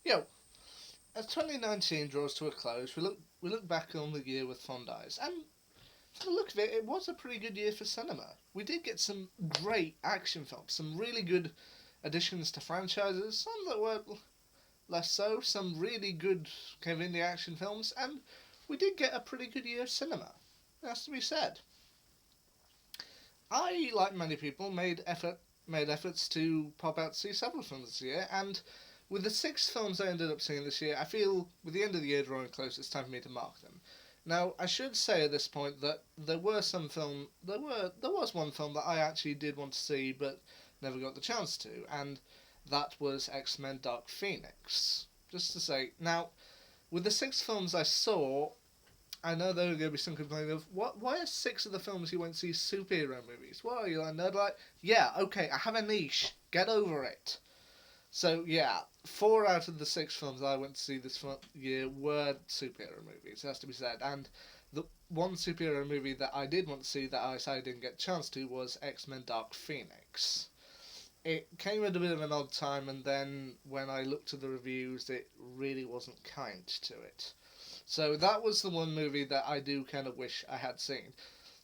Yo, as 2019 draws to a close, we look back on the year with fond eyes, and from the look of it, it was a pretty good year for cinema. We did get some great action films, some really good additions to franchises, some that were less so, some really good kind of indie action films, and we did get a pretty good year of cinema. It has to be said. I, like many people, made efforts to pop out to see several films this year, and with the six films I ended up seeing this year, I feel with the end of the year drawing close, it's time for me to mark them. Now, I should say at this point that there was one film that I actually did want to see but never got the chance to, and that was X Men: Dark Phoenix. Just to say, now with the six films I saw, I know there are going to be some complaining of what. Why are six of the films you went to see superhero movies? What are you, a nerd? Like, yeah, okay, I have a niche. Get over it. So yeah, four out of the six films I went to see this year were superhero movies. It has to be said, and the one superhero movie that I did want to see that I sadly didn't get a chance to was X Men: Dark Phoenix. It came at a bit of an odd time, and then when I looked at the reviews, it really wasn't kind to it. So that was the one movie that I do kind of wish I had seen.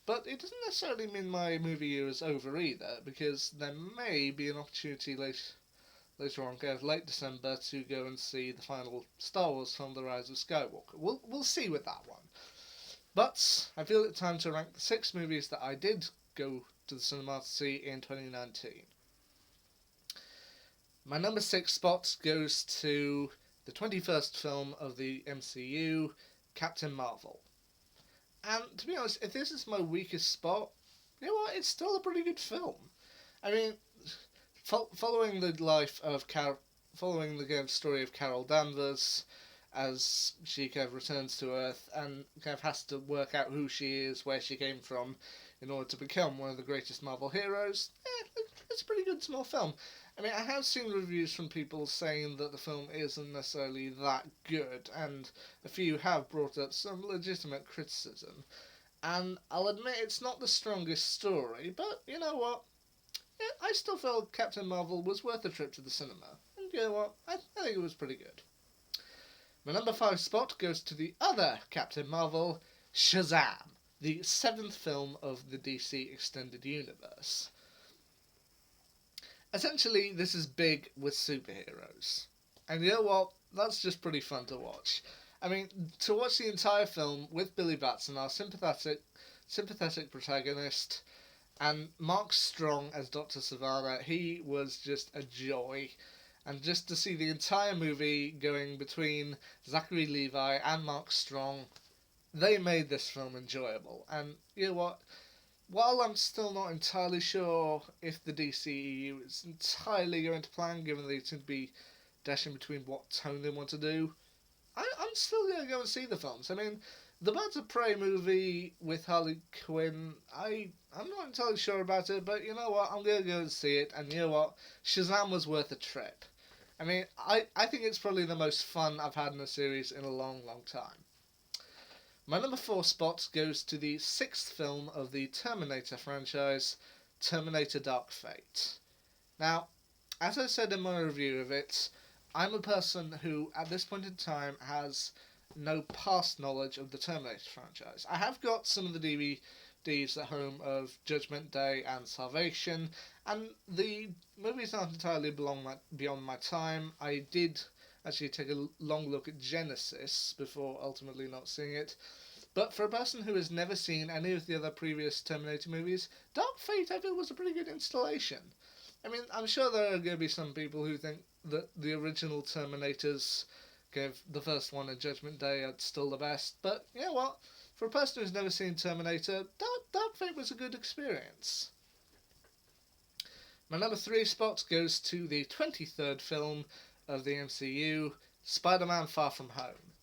But it doesn't necessarily mean my movie year is over either, because there may be an opportunity later on, kind of late December, to go and see the final Star Wars film, The Rise of Skywalker. We'll see with that one. But I feel it's time to rank the six movies that I did go to the cinema to see in 2019. My number six spot goes to the 21st film of the MCU, Captain Marvel. And to be honest, if this is my weakest spot, you know what? It's still a pretty good film. I mean, following the life of following the kind of story of Carol Danvers, as she kind of returns to Earth and kind of has to work out who she is, where she came from, in order to become one of the greatest Marvel heroes. It's a pretty good small film. I mean, I have seen reviews from people saying that the film isn't necessarily that good, and a few have brought up some legitimate criticism. And I'll admit it's not the strongest story, but you know what? Yeah, I still felt Captain Marvel was worth a trip to the cinema. And you know what? I think it was pretty good. My number five spot goes to the other Captain Marvel, Shazam, the seventh film of the DC Extended Universe. Essentially, this is big with superheroes. And you know what? That's just pretty fun to watch. I mean, to watch the entire film with Billy Batson, our sympathetic protagonist, and Mark Strong as Dr. Savannah, he was just a joy. And just to see the entire movie going between Zachary Levi and Mark Strong, they made this film enjoyable. And you know what? While I'm still not entirely sure if the DCEU is entirely going to plan, given they seem to be dashing between what tone they want to do, I'm still going to go and see the films. I mean, the Birds of Prey movie with Harley Quinn, I'm not entirely sure about it, but you know what? I'm going to go and see it, and you know what? Shazam was worth a trip. I mean, I think it's probably the most fun I've had in a series in a long, long time. My number four spot goes to the sixth film of the Terminator franchise, Terminator Dark Fate. Now, as I said in my review of it, I'm a person who, at this point in time, has no past knowledge of the Terminator franchise. I have got some of the DVDs at home of Judgment Day and Salvation, and the movies aren't entirely beyond my time. I did actually take a long look at Genesis before ultimately not seeing it. But for a person who has never seen any of the other previous Terminator movies, Dark Fate I feel was a pretty good installation. I mean, I'm sure there are going to be some people who think that the original Terminators, gave the first one and Judgment Day, are still the best. But you know what? For a person who's never seen Terminator, Dark Fate was a good experience. My number three spot goes to the 23rd film of the MCU, Spider-Man: Far From Home.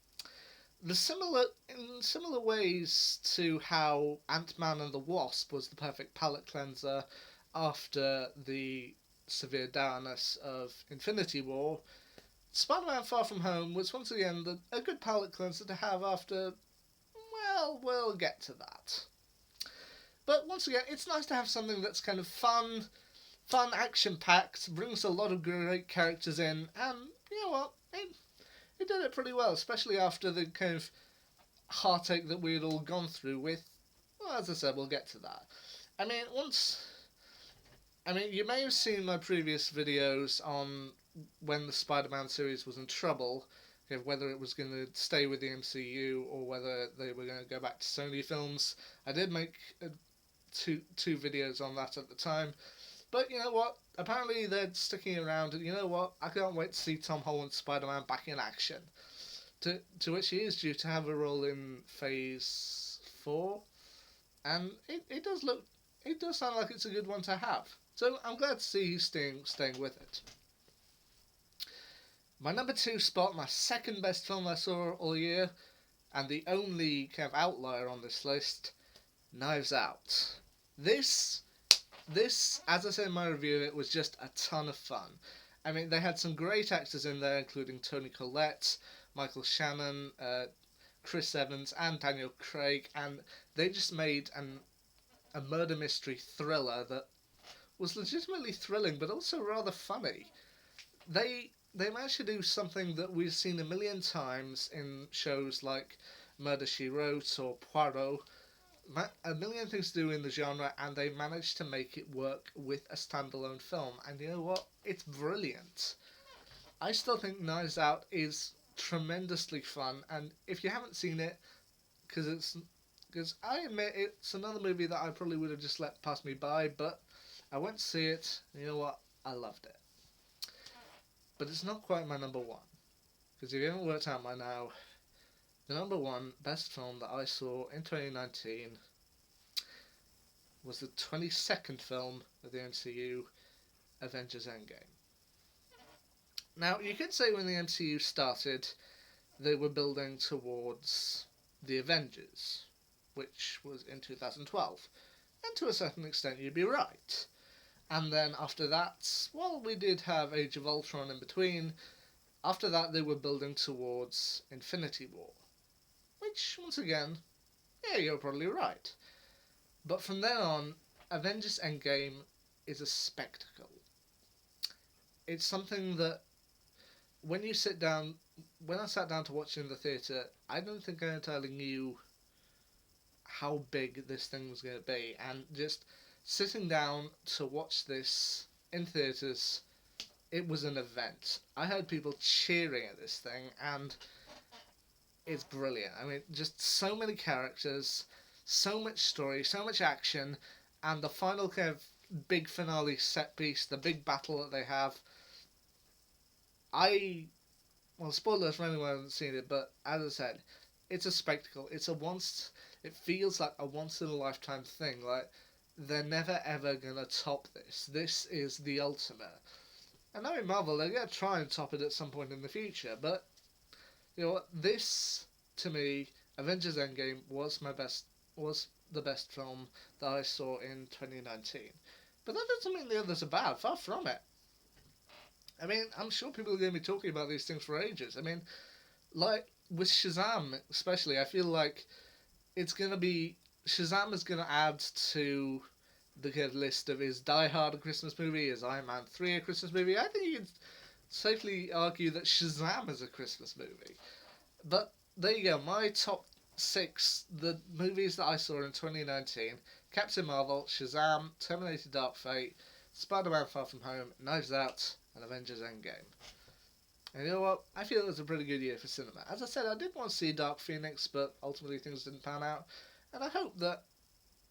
In similar ways to how Ant-Man and the Wasp was the perfect palate cleanser after the severe dourness of Infinity War, Spider-Man: Far From Home was once again a good palate cleanser to have after. Well, we'll get to that. But once again, it's nice to have something that's kind of fun, action packed, brings a lot of great characters in, and you know what? it did it pretty well, especially after the kind of heartache that we had all gone through with. Well, as I said, we'll get to that. I mean, once. I mean, you may have seen my previous videos on when the Spider-Man series was in trouble, whether it was going to stay with the MCU or whether they were going to go back to Sony films. I did make two videos on that at the time. But you know what? Apparently they're sticking around, and you know what? I can't wait to see Tom Holland's Spider-Man back in action. To which he is due to have a role in Phase 4, and it does sound like it's a good one to have. So I'm glad to see he's staying with it. My number 2 spot, my second best film I saw all year, and the only kind of outlier on this list, Knives Out. This, as I said in my review, it was just a ton of fun. I mean, they had some great actors in there, including Toni Collette, Michael Shannon, Chris Evans, and Daniel Craig, and they just made a murder mystery thriller that was legitimately thrilling, but also rather funny. They managed to do something that we've seen a million times in shows like Murder, She Wrote or Poirot. A million things to do in the genre, and they managed to make it work with a standalone film. And you know what? It's brilliant. I still think Knives Out is tremendously fun, and if you haven't seen it, because I admit it's another movie that I probably would have just let pass me by, but I went to see it, and you know what? I loved it. But it's not quite my number 1, because if you haven't worked out by now, the number 1 best film that I saw in 2019 was the 22nd film of the MCU, Avengers Endgame. Now, you could say when the MCU started, they were building towards the Avengers, which was in 2012. And to a certain extent, you'd be right. And then after that, well, we did have Age of Ultron in between. After that, they were building towards Infinity War. Which, once again, yeah, you're probably right. But from then on, Avengers Endgame is a spectacle. It's something that when I sat down to watch it in the theatre, I don't think I entirely knew how big this thing was going to be. And just sitting down to watch this in theatres, it was an event. I heard people cheering at this thing, and it's brilliant. I mean, just so many characters, so much story, so much action, and the final kind of big finale set piece, the big battle that they have. Well, spoilers for anyone who hasn't seen it, but as I said, it's a spectacle. It feels like a once in a lifetime thing. Like, they're never ever gonna top this. This is the ultimate. And knowing Marvel, they're gonna try and top it at some point in the future, but you know what? This, to me, Avengers Endgame was the best film that I saw in 2019. But that doesn't mean the others are bad. Far from it. I mean, I'm sure people are going to be talking about these things for ages. I mean, like with Shazam, especially, I feel like Shazam is going to add to the list of is Die Hard a Christmas movie, is Iron Man 3 a Christmas movie. I think you could safely argue that Shazam is a Christmas movie. But there you go, my top 6, the movies that I saw in 2019, Captain Marvel, Shazam, Terminator Dark Fate, Spider-Man Far From Home, Knives Out, and Avengers Endgame. And you know what? I feel it was a pretty good year for cinema. As I said, I did want to see Dark Phoenix, but ultimately things didn't pan out. And I hope that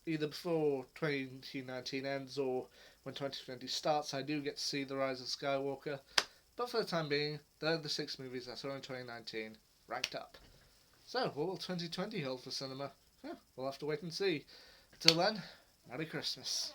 either before 2019 ends or when 2020 starts, I do get to see The Rise of Skywalker. But for the time being, they're the 6 movies I saw in 2019, ranked up. So, what will 2020 hold for cinema? Yeah, we'll have to wait and see. Till then, Merry Christmas.